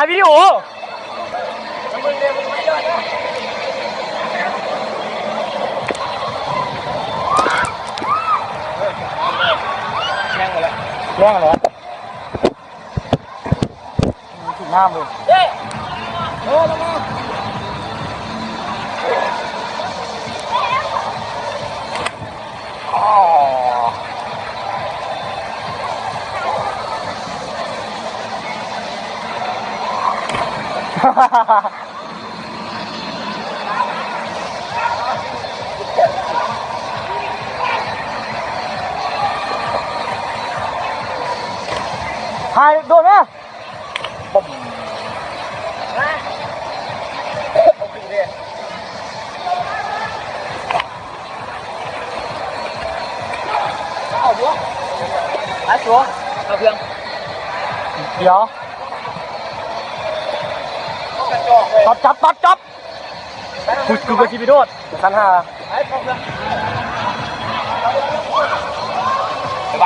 ถ่ายวิดีโอแย่งเลยแย่งเลยถึงน้ำเลยโอ้ลงมาหายโดนไหมปุ๊บเอาบัวเอาชัวเอาเพียงเดี๋ยวจับกูไปชีวิตโดดคันห้าไป